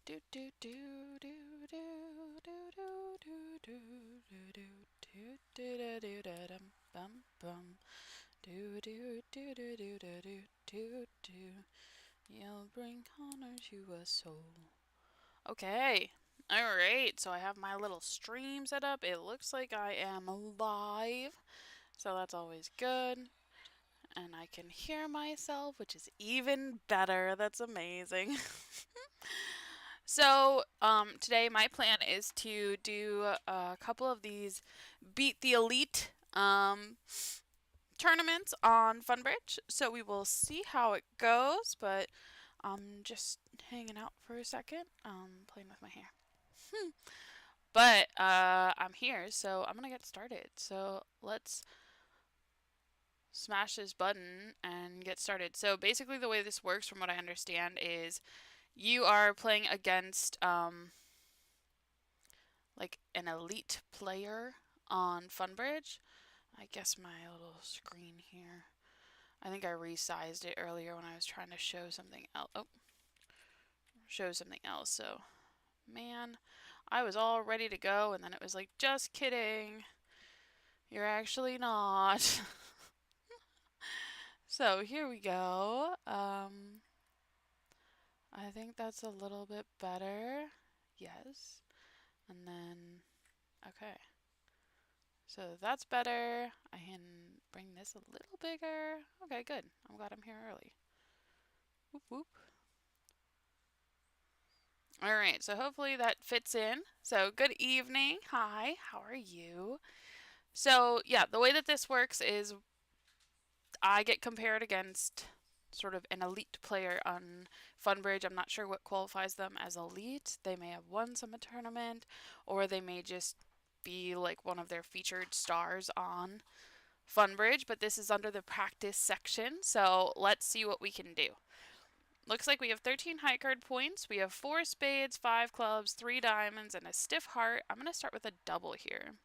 Do do do do do do do do do do do do do do bum bum do do do do do do do do do. You'll bring honor to us soul. Okay. Alright, so I have my little stream set up. It looks like I am live, so that's always good. And I can hear myself, which is even better. That's amazing. So, today my plan is to do a couple of these Beat the Elite tournaments on FunBridge. So we will see how it goes, but I'm just hanging out for a second, playing with my hair. But I'm here, so I'm gonna get started. So let's smash this button and get started. So basically, the way this works, from what I understand, is you are playing against like an elite player on FunBridge. I guess my little screen here. I think I resized it earlier when I was trying to show something else. Oh, show something else. So, man, I was all ready to go, and then it was like, just kidding. You're actually not. So here we go. I think that's a little bit better. Yes. And then, okay. So that's better. I can bring this a little bigger. Okay, good. I'm glad I'm here early. Whoop whoop. All right, so hopefully that fits in. So good evening. Hi, how are you? So yeah, the way that this works is I get compared against sort of an elite player on FunBridge. I'm not sure what qualifies them as elite. They may have won some tournament, or they may just be like one of their featured stars on FunBridge, but this is under the practice section, so let's see what we can do. Looks like we have 13 high card points. We have 4 spades, 5 clubs, 3 diamonds, and a stiff heart. I'm going to start with a double here.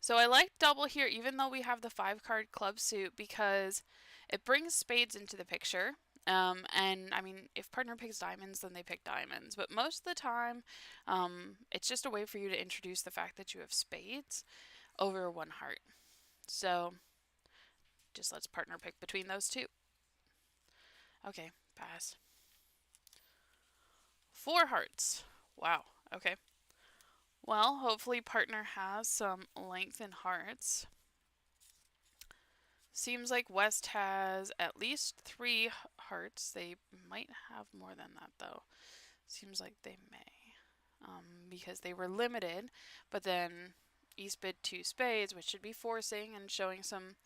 So I like double here even though we have the 5 card club suit because it brings spades into the picture. And I mean, if partner picks diamonds, then they pick diamonds. But most of the time, it's just a way for you to introduce the fact that you have spades over 1 heart. So just let's partner pick between those two. Okay, pass. 4 hearts. Wow, okay. Well, hopefully partner has some length in hearts. Seems like West has at least 3 hearts. They might have more than that though. Seems like they may. Because they were limited, but then East bid 2 spades, which should be forcing and showing some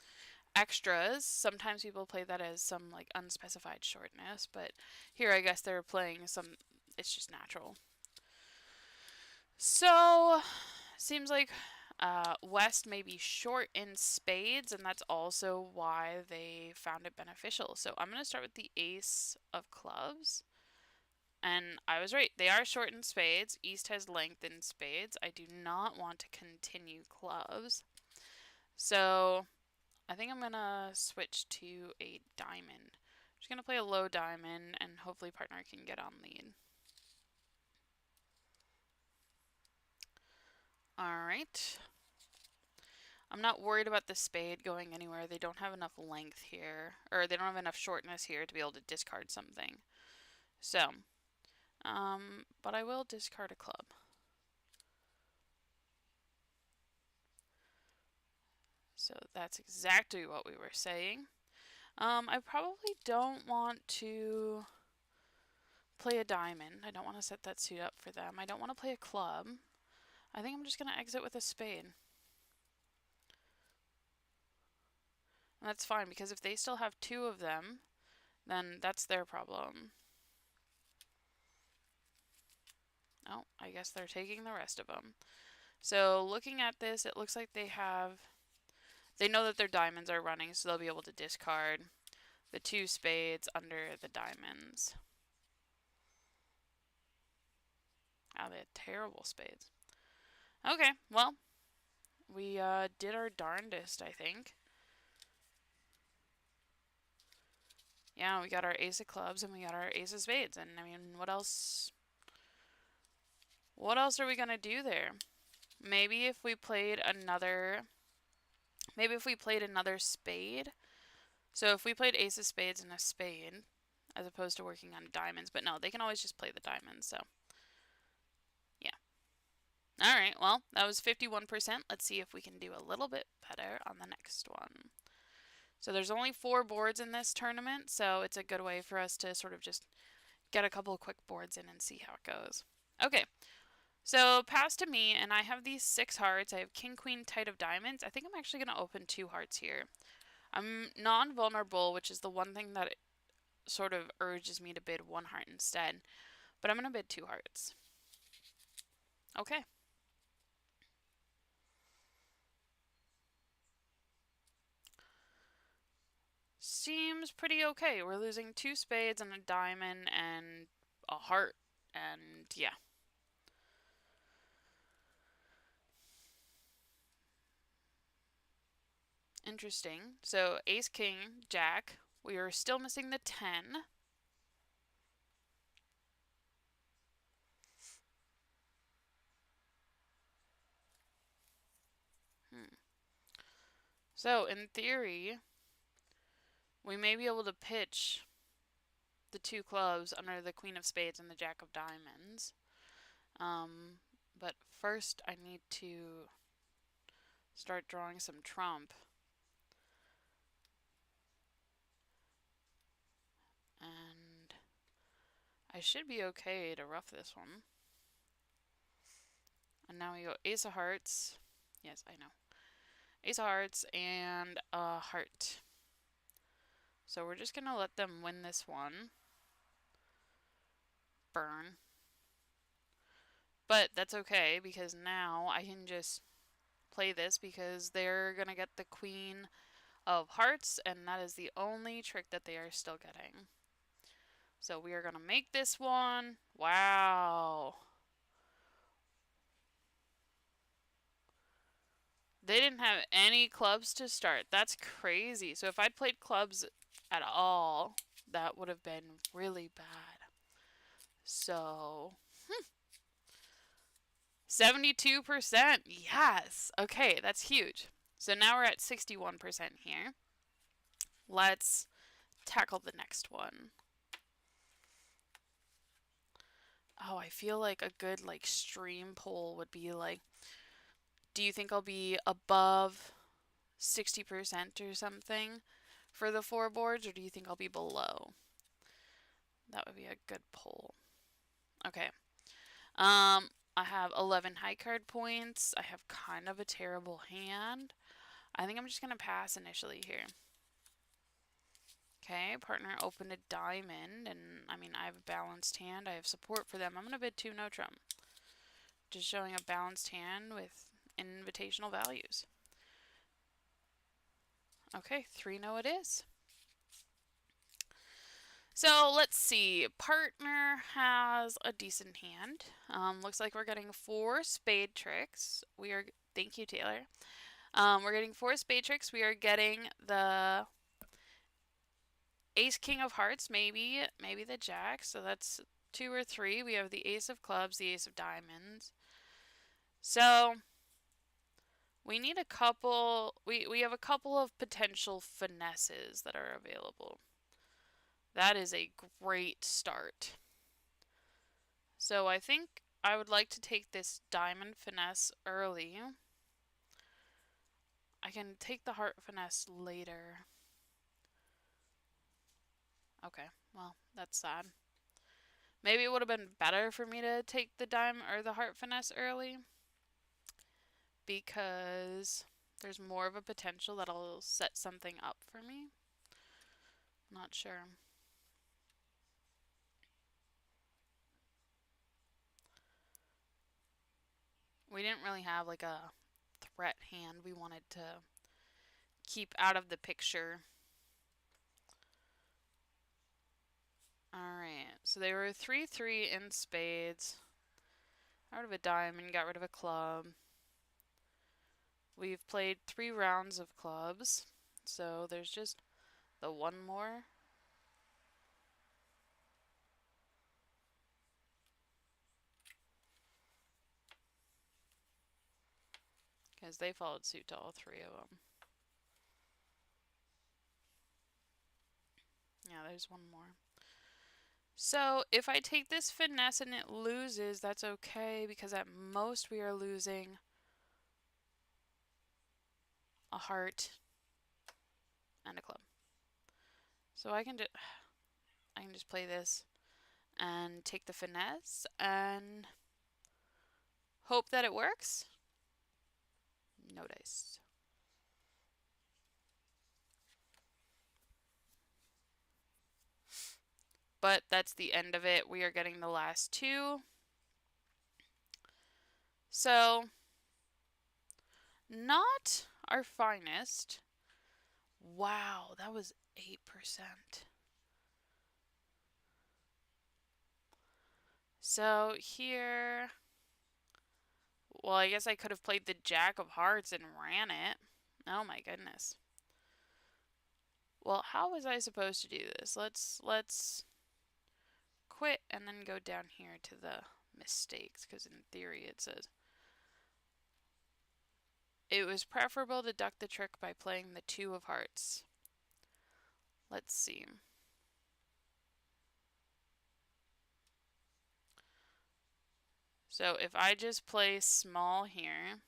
extras. Sometimes people play that as some like unspecified shortness, but here I guess they're playing some, it's just natural. So, seems like West may be short in spades, and that's also why they found it beneficial. So I'm going to start with the ace of clubs. And I was right. They are short in spades. East has length in spades. I do not want to continue clubs. So I think I'm going to switch to a diamond. I'm just going to play a low diamond, and hopefully partner can get on lead. Alright. I'm not worried about the spade going anywhere. They don't have enough length here, or they don't have enough shortness here to be able to discard something. So, but I will discard a club. So that's exactly what we were saying. I probably don't want to play a diamond. I don't want to set that suit up for them. I don't want to play a club. I think I'm just going to exit with a spade. And that's fine, because if they still have 2 of them, then that's their problem. Oh, I guess they're taking the rest of them. So looking at this, it looks like they know that their diamonds are running, so they'll be able to discard the 2 spades under the diamonds. Oh, they had terrible spades. Okay, well, we did our darndest, I think. Yeah, we got our ace of clubs and we got our ace of spades. And I mean, what else? What else are we gonna do there? Maybe if we played another, maybe if we played another spade. So if we played ace of spades and a spade, as opposed to working on diamonds. But no, they can always just play the diamonds. So yeah. All right. Well, that was 51%. Let's see if we can do a little bit better on the next one. So there's only 4 boards in this tournament, so it's a good way for us to sort of just get a couple of quick boards in and see how it goes. Okay, so pass to me, and I have these 6 hearts. I have king, queen, tight of diamonds. I think I'm actually going to open 2 hearts here. I'm non-vulnerable, which is the one thing that sort of urges me to bid 1 heart instead. But I'm going to bid 2 hearts. Okay. Seems pretty okay. We're losing 2 spades and a diamond and a heart. And yeah. Interesting. So ace, king, jack. We are still missing the 10. So in theory, we may be able to pitch the 2 clubs under the queen of spades and the jack of diamonds. But first I need to start drawing some trump. And I should be okay to ruff this one. And now we go ace of hearts. Yes, I know. Ace of hearts and a heart. So we're just going to let them win this one. Burn. But that's okay because now I can just play this because they're going to get the queen of hearts and that is the only trick that they are still getting. So we are going to make this one. Wow. They didn't have any clubs to start. That's crazy. So if I'd played clubs at all, that would have been really bad. So, 72%. Yes. Okay, that's huge. So now we're at 61% here. Let's tackle the next one. Oh, I feel like a good stream poll would be like, do you think I'll be above 60% or something for the 4 boards, or do you think I'll be below? That would be a good poll. Okay. I have 11 high card points. I have kind of a terrible hand. I think I'm just going to pass initially here. Okay, partner opened a diamond, and I mean, I have a balanced hand. I have support for them. I'm going to bid 2 no trump. Just showing a balanced hand with invitational values. Okay, 3 no it is. So let's see. Partner has a decent hand. Looks like we're getting 4 spade tricks. Thank you, Taylor. We're getting 4 spade tricks. We are getting the ace king of hearts, maybe the jack. So that's 2 or 3. We have the ace of clubs, the ace of diamonds. So we need a couple. We have a couple of potential finesses that are available. That is a great start. So I think I would like to take this diamond finesse early. I can take the heart finesse later. Okay, well, that's sad. Maybe it would have been better for me to take the diamond or the heart finesse early because there's more of a potential that I'll set something up for me. Not sure. We didn't really have like a threat hand we wanted to keep out of the picture. Alright, so they were 3-3 in spades. Got rid of a diamond, got rid of a club. We've played 3 rounds of clubs, so there's just the one more. as they followed suit to all three of them. Yeah, there's one more. So if I take this finesse and it loses, that's okay, because at most we are losing a heart and a club. So I can just play this and take the finesse and hope that it works. No dice. But that's the end of it. We are getting the last two. So, not our finest. Wow, that was 8%. So here, well, I guess I could have played the Jack of Hearts and ran it. Oh my goodness. Well, how was I supposed to do this? Let's quit and then go down here to the mistakes, because in theory it says it was preferable to duck the trick by playing the 2 of hearts. Let's see. So if I just play small here,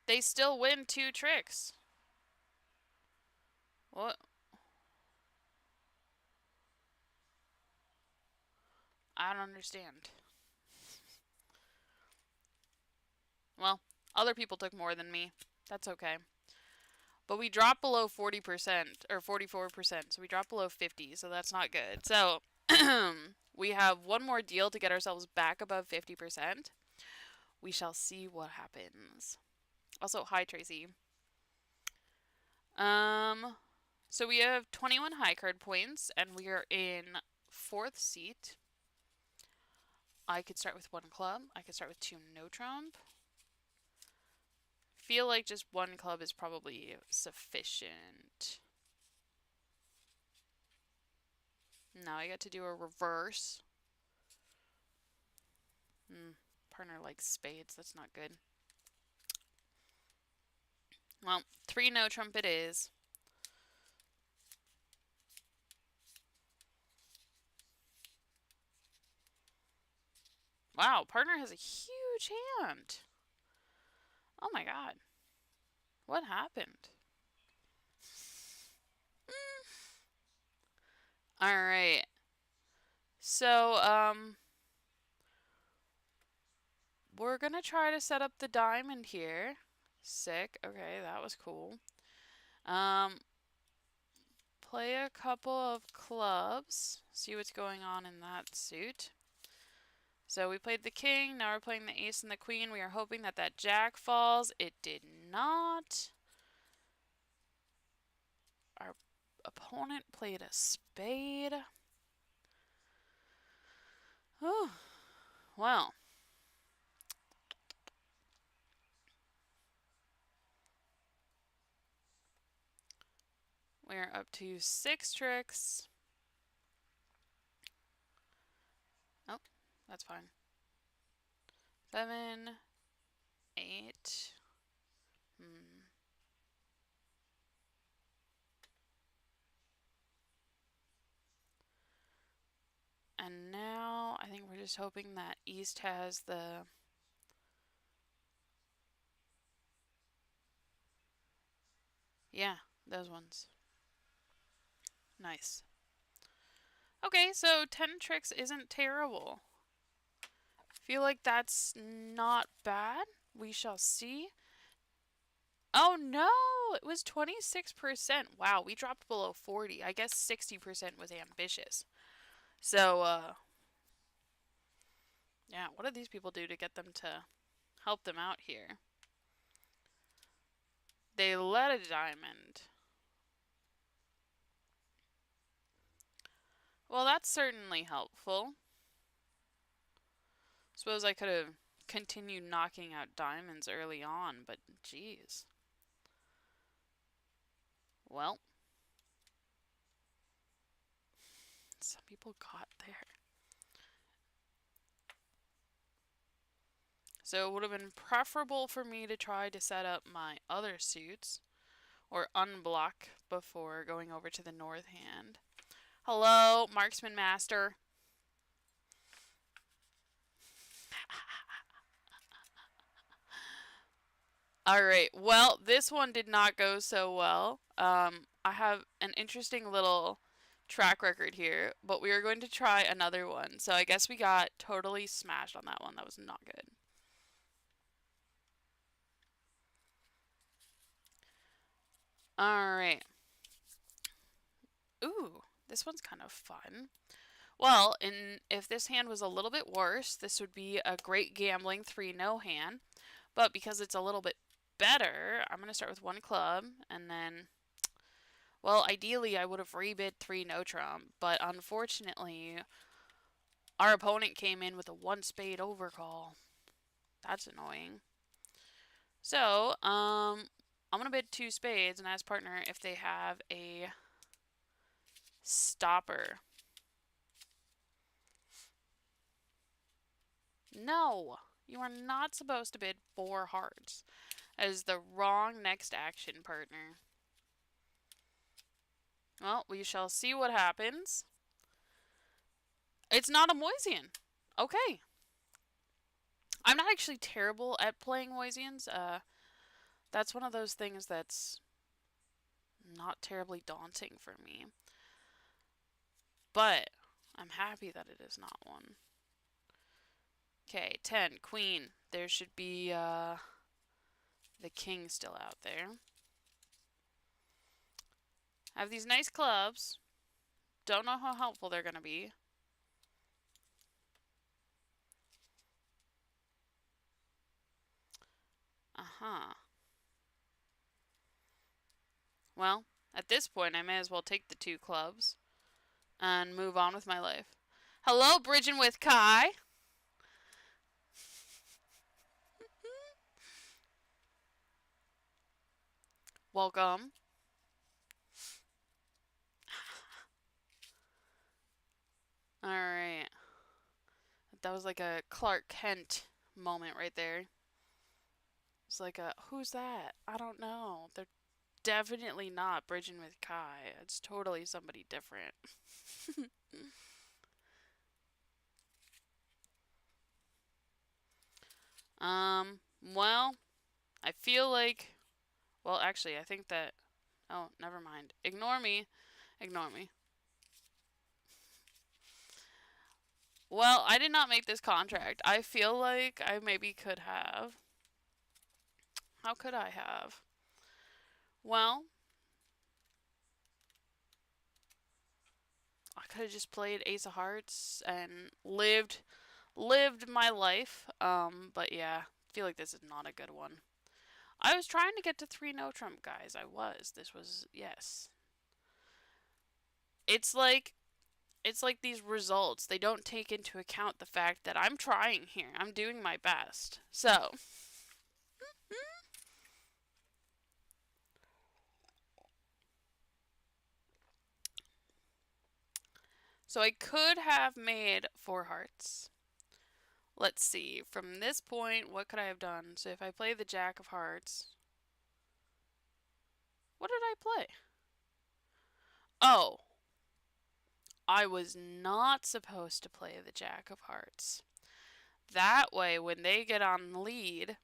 they still win 2 tricks. What? I don't understand. Well, other people took more than me. That's okay. But we dropped below 40%, or 44%, so we dropped below 50, so that's not good. So, we have one more deal to get ourselves back above 50%. We shall see what happens. Also, hi, Tracy. So we have 21 high card points, and we are in 4th seat. I could start with 1 club. I could start with 2 no trump. Feel like just 1 club is probably sufficient. Now I get to do a reverse. Partner likes spades. That's not good. Well, 3 no trump it is. Wow, partner has a huge hand. Oh my god. What happened? Alright. So, we're gonna try to set up the diamond here. Sick. Okay, that was cool. Play a couple of clubs. See what's going on in that suit. So we played the king. Now we're playing the ace and the queen. We are hoping that that jack falls. It did not. Our opponent played a spade. Oh, well. We're up to 6 tricks. Oh, that's fine. 7, 8. And now I think we're just hoping that East has the... Yeah, those ones. Nice. Okay, so 10 tricks isn't terrible. Feel like that's not bad. We shall see. Oh no, it was 26%. Wow, we dropped below 40. I guess 60% was ambitious. So, yeah, what did these people do to get them to help them out here? They let a diamond. Well, that's certainly helpful. Suppose I could have continued knocking out diamonds early on, but geez. Well, some people got there. So it would have been preferable for me to try to set up my other suits or unblock before going over to the north hand. Hello, Marksman Master. Alright, well, this one did not go so well. I have an interesting little track record here, but we are going to try another one. So I guess we got totally smashed on that one. That was not good. Alright. Ooh, this one's kind of fun. Well, if this hand was a little bit worse, this would be a great gambling 3-no hand. But because it's a little bit better, I'm going to start with 1 club, and then, well, ideally I would have rebid 3-no trump, but unfortunately, our opponent came in with a 1 spade overcall. That's annoying. So, I'm going to bid 2 spades and ask partner if they have a stopper. No, you are not supposed to bid 4 hearts. That is the wrong next action, partner. Well, we shall see what happens. It's not a Moisian. Okay. I'm not actually terrible at playing Moisians. That's one of those things that's not terribly daunting for me. But I'm happy that it is not one. Okay, 10, queen. There should be the king still out there. I have these nice clubs. Don't know how helpful they're going to be. Uh-huh. Well, at this point, I may as well take the 2 clubs and move on with my life. Hello, Bridging with Kai. Welcome. Alright. That was like a Clark Kent moment right there. It's like a, who's that? I don't know. They're definitely not Bridging with Kai. It's totally somebody different. Well, I feel like, well, actually, I think that, oh, never mind. Ignore me. Ignore me. Well, I did not make this contract. I feel like I maybe could have. How could I have? Well, I could have just played Ace of Hearts and lived my life. But yeah, I feel like this is not a good one. I was trying to get to 3-no trump, guys. I was. This was, yes. It's like these results. They don't take into account the fact that I'm trying here. I'm doing my best. So, I could have made 4 hearts. Let's see. From this point, what could I have done? So if I play the Jack of Hearts, what did I play? Oh, I was not supposed to play the Jack of Hearts. That way, when they get on lead,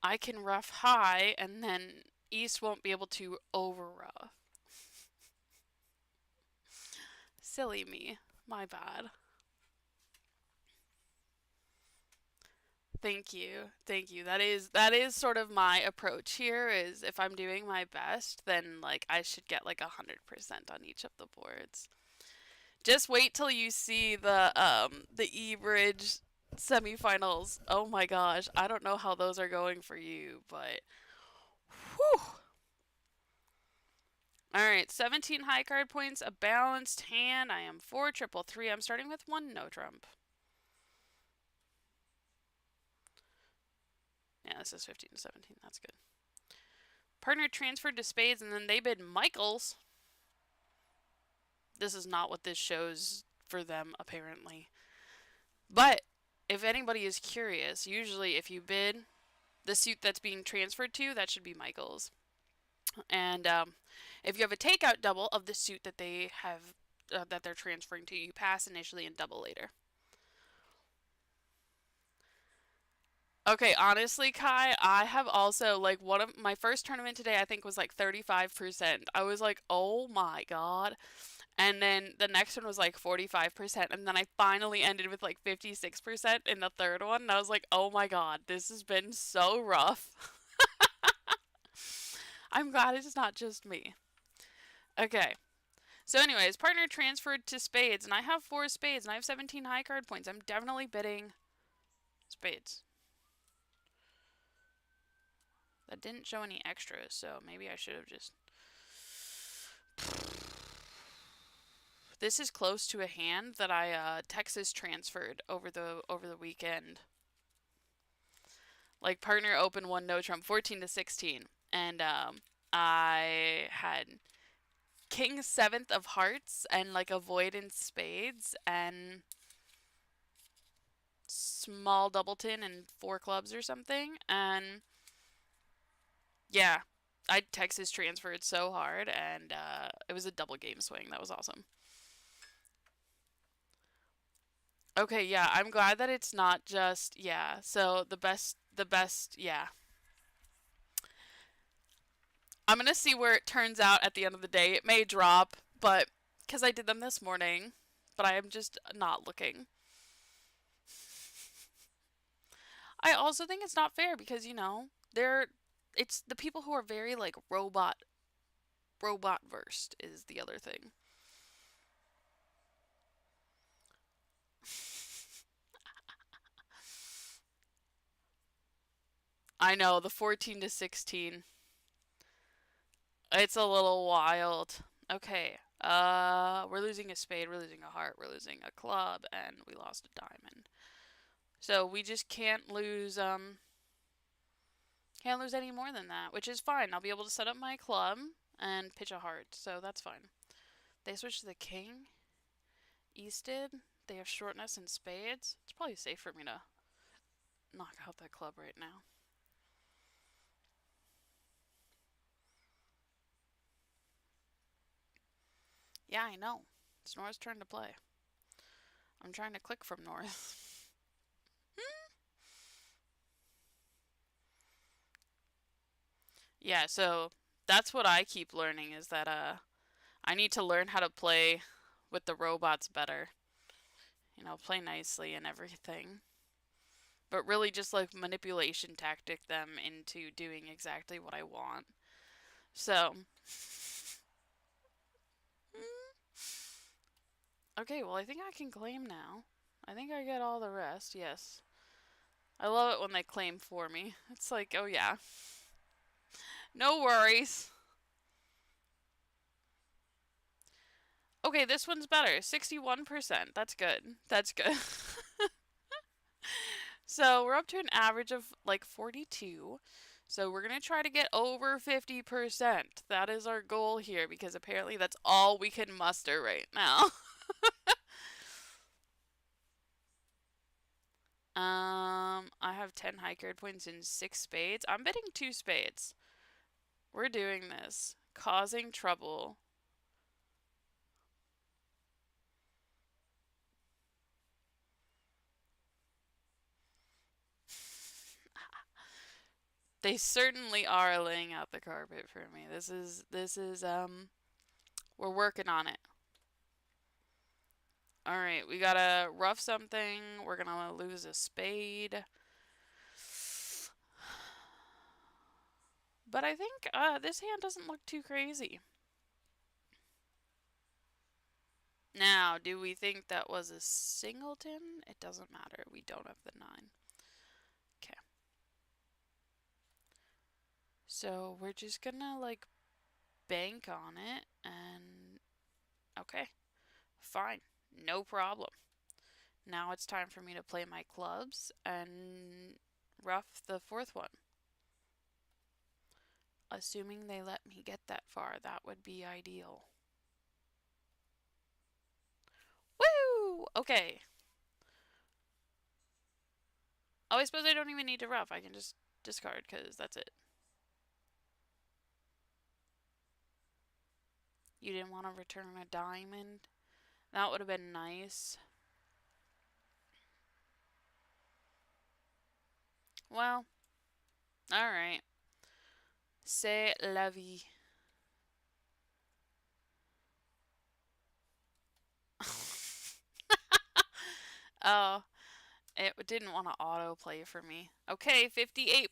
I can rough high, and then East won't be able to over rough. Silly me. My bad. Thank you. Thank you. That is sort of my approach here is if I'm doing my best, then like I should get like 100% on each of the boards. Just wait till you see the E-Bridge semifinals. Oh my gosh. I don't know how those are going for you, but whew. Alright, 17 high card points, a balanced hand. I am 4 triple 3. I'm starting with 1 no trump. Yeah, this is 15 to 17. That's good. Partner transferred to spades, and then they bid Michaels. This is not what this shows for them, apparently. But if anybody is curious, usually if you bid the suit that's being transferred to, that should be Michael's. And if you have a takeout double of the suit that they have that they're transferring to, you pass initially and double later. Okay, honestly, Kai, I have also like one of my first tournament today I think was like 35%. I was like, "Oh my God." And then the next one was like 45%, and then I finally ended with like 56% in the third one, and I was like, "Oh my God, this has been so rough." I'm glad it's not just me. Okay. So anyways, partner transferred to spades, and I have 4 spades, and I have 17 high card points. I'm definitely bidding spades. That didn't show any extras, so maybe I should have just... This is close to a hand that I Texas transferred over the weekend. Like partner open one no trump 14 to 16, and I had king seventh of hearts and like a void in spades and small doubleton and 4 clubs or something, and yeah, I Texas transferred so hard, and it was a double game swing. That was awesome. Okay, yeah, I'm glad that it's not just, yeah. So the best, yeah. I'm gonna see where it turns out at the end of the day. It may drop, but because I did them this morning, but I am just not looking. I also think it's not fair because, it's the people who are very like robot versed is the other thing. I know the 14 to 16. It's a little wild. Okay. We're losing a spade, we're losing a heart, we're losing a club, and we lost a diamond. So we just can't lose any more than that, which is fine. I'll be able to set up my club and pitch a heart, so that's fine. They switched to the king. Easted. They have shortness and spades. It's probably safe for me to knock out that club right now. Yeah, I know. It's North's turn to play. I'm trying to click from North. Yeah, so that's what I keep learning is that I need to learn how to play with the robots better. Play nicely and everything. But really just like manipulation tactic them into doing exactly what I want. So, okay, well, I think I can claim now. I think I get all the rest, yes. I love it when they claim for me. It's like, oh yeah. No worries. Okay, this one's better. 61%. That's good. That's good. So we're up to an average of like 42. So we're going to try to get over 50%. That is our goal here because apparently that's all we can muster right now. I have 10 high card points and 6 spades. I'm betting 2 spades. We're doing this. Causing trouble. They certainly are laying out the carpet for me. This is we're working on it. Alright, we gotta rough something. We're gonna lose a spade. But I think this hand doesn't look too crazy. Now, do we think that was a singleton? It doesn't matter. We don't have the 9. Okay. So we're just gonna like bank on it and okay. Fine. No problem. Now it's time for me to play my clubs and rough the 4th one. Assuming they let me get that far, that would be ideal. Woo! Okay. Oh, I suppose I don't even need to ruff. I can just discard because that's it. You didn't want to return a diamond? That would have been nice. Well, alright. C'est la vie. Oh, it didn't want to autoplay for me. Okay, 58%.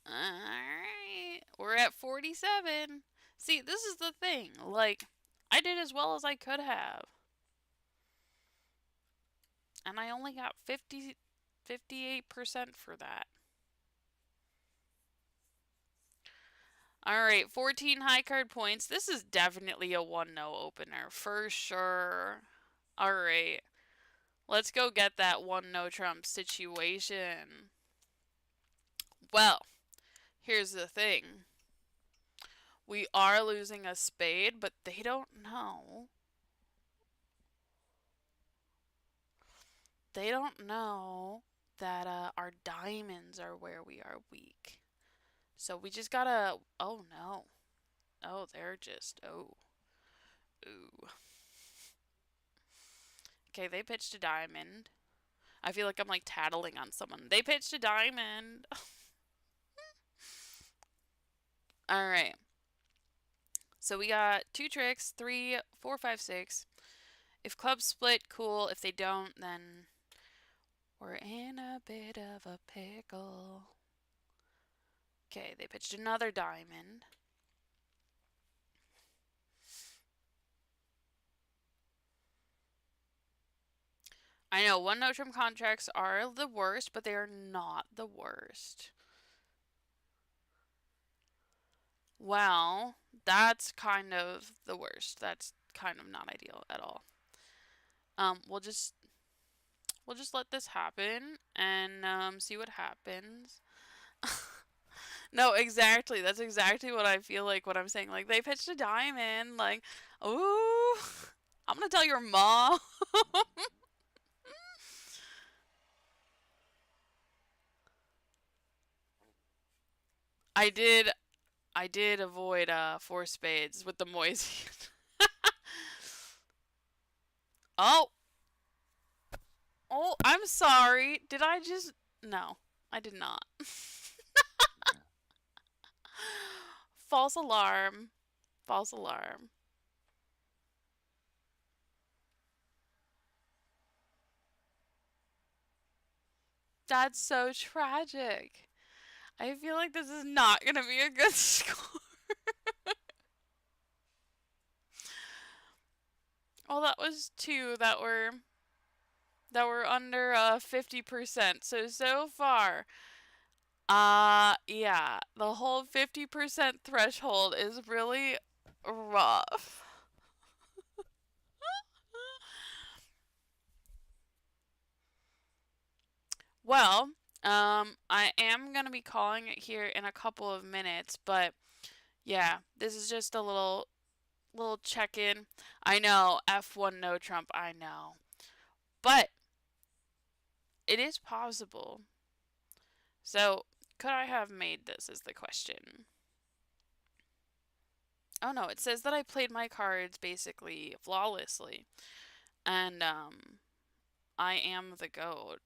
Alright, we're at 47. See, this is the thing. Like, I did as well as I could have. And I only got 58% for that. Alright, 14 high card points. This is definitely a 1-0 opener, for sure. Alright, let's go get that 1-0 Trump situation. Well, here's the thing. We are losing a spade, but they don't know. They don't know that our diamonds are where we are weak. So we just gotta. Oh no. Oh, they're just. Oh. Ooh. Okay, they pitched a diamond. I feel like I'm like tattling on someone. They pitched a diamond. Alright. So we got 2 tricks, 3, 4, 5, 6. If clubs split, cool. If they don't, then we're in a bit of a pickle. Okay, they pitched another diamond. I know, 1-0 Trump contracts are the worst, but they are not the worst. Well, that's kind of the worst. That's kind of not ideal at all. We'll just let this happen and see what happens. No, exactly. That's exactly what I feel like when I'm saying like they pitched a diamond. Like, ooh, I'm gonna tell your mom. I did. I did avoid 4 spades with the Moisey. Oh, oh, I'm sorry. Did I just? No, I did not. False alarm. False alarm. That's so tragic. I feel like this is not gonna be a good score. Well, that was 2 that were under 50%. So far, yeah, the whole 50% threshold is really rough. Well, I am gonna be calling it here in a couple of minutes, but yeah, this is just a little check-in. I know, F1 no Trump, I know. But it is possible. So, could I have made this is the question. Oh no, it says that I played my cards basically flawlessly. And I am the GOAT,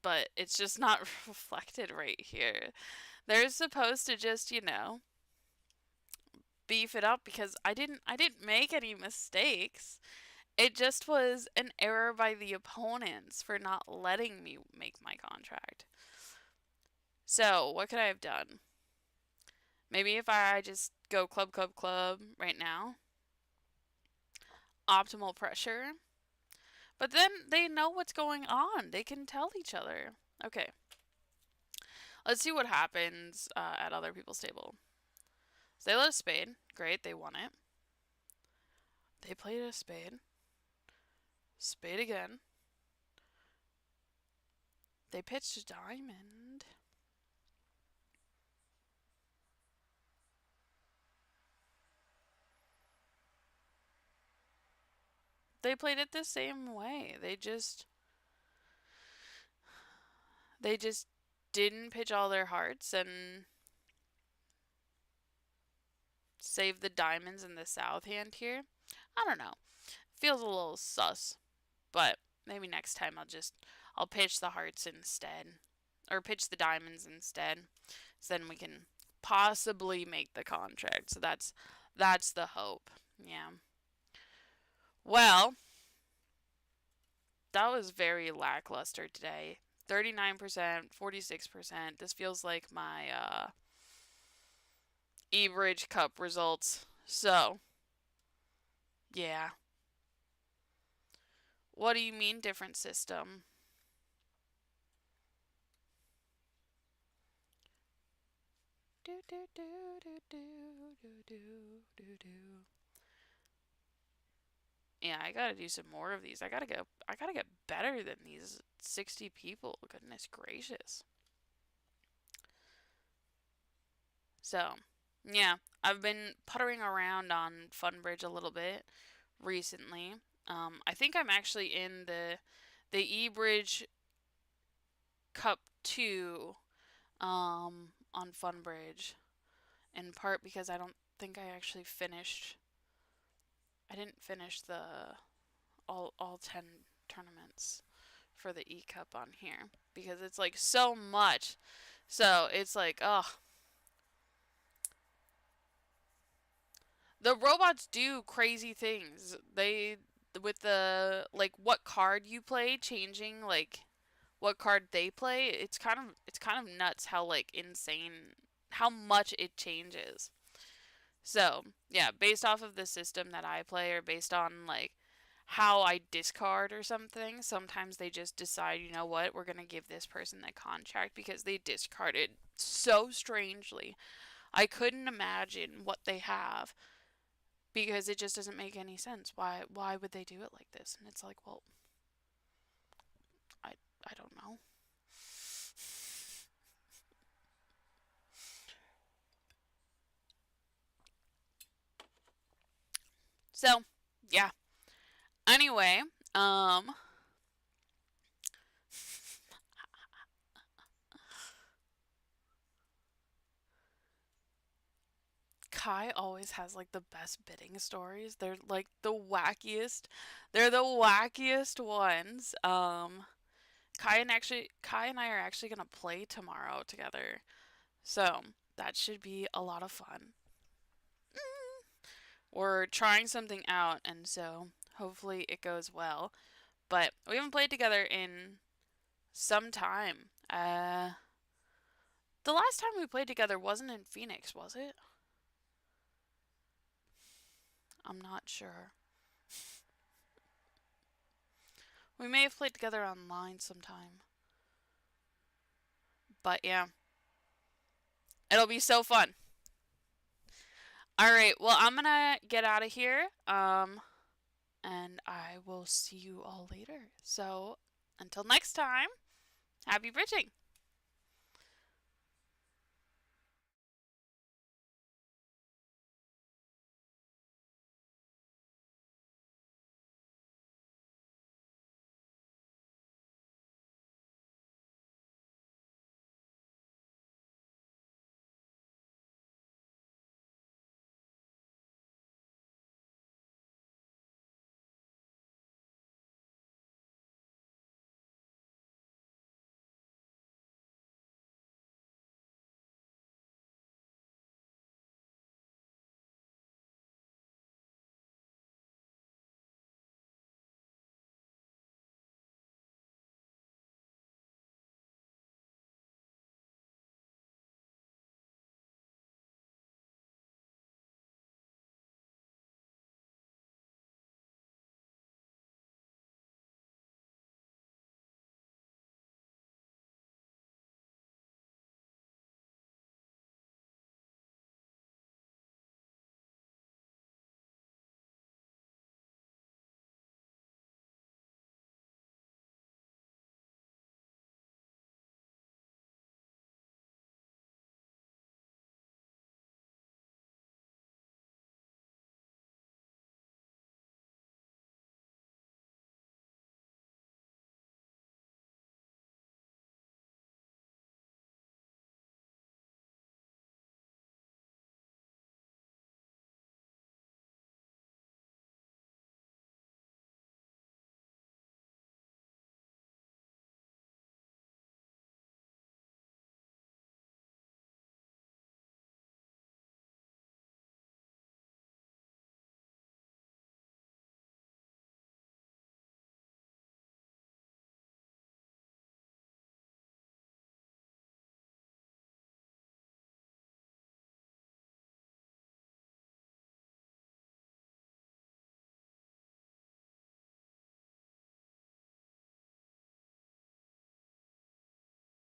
but it's just not reflected right here. They're supposed to just, beef it up because I didn't make any mistakes. It just was an error by the opponents for not letting me make my contract. So, what could I have done? Maybe if I just go club, club, club right now. Optimal pressure. But then they know what's going on. They can tell each other. Okay. Let's see what happens at other people's table. So they let a spade. Great, they won it. They played a spade. Spade again. They pitched a diamond. They played it the same way. They just They just didn't pitch all their hearts and save the diamonds in the south hand here. I don't know. Feels a little sus, but maybe next time I'll pitch the hearts instead, or pitch the diamonds instead, so then we can possibly make the contract. So that's the hope. Yeah. Well, that was very lackluster today. 39%, 46%. This feels like my E-Bridge Cup results. So, yeah. What do you mean different system? Do do do do do do do do do. Yeah, I gotta do some more of these. I gotta get better than these 60 people. Goodness gracious. So, yeah, I've been puttering around on FunBridge a little bit recently. I think I'm actually in the E-Bridge Cup 2 on FunBridge, in part because I don't think I actually finished. I didn't finish the all 10 tournaments for the E Cup on here because it's like so much. So it's like, ugh. The robots do crazy things. They with the like what card you play changing like what card they play, it's kind of nuts how like insane how much it changes. So, yeah, based off of the system that I play or based on like how I discard or something, sometimes they just decide, you know what, we're going to give this person the contract because they discarded so strangely. I couldn't imagine what they have because it just doesn't make any sense. Why would they do it like this? And it's like, well, I I don't know. So, yeah. Anyway, Kai always has like the best bidding stories. They're like the wackiest. They're the wackiest ones. Kai and I are actually gonna play tomorrow together. So that should be a lot of fun. We're trying something out and so hopefully it goes well. But we haven't played together in some time. The last time we played together wasn't in Phoenix, was it? I'm not sure. We may have played together online sometime. But yeah, it'll be so fun. All right, well, I'm gonna get out of here. And I will see you all later. So until next time, happy bridging.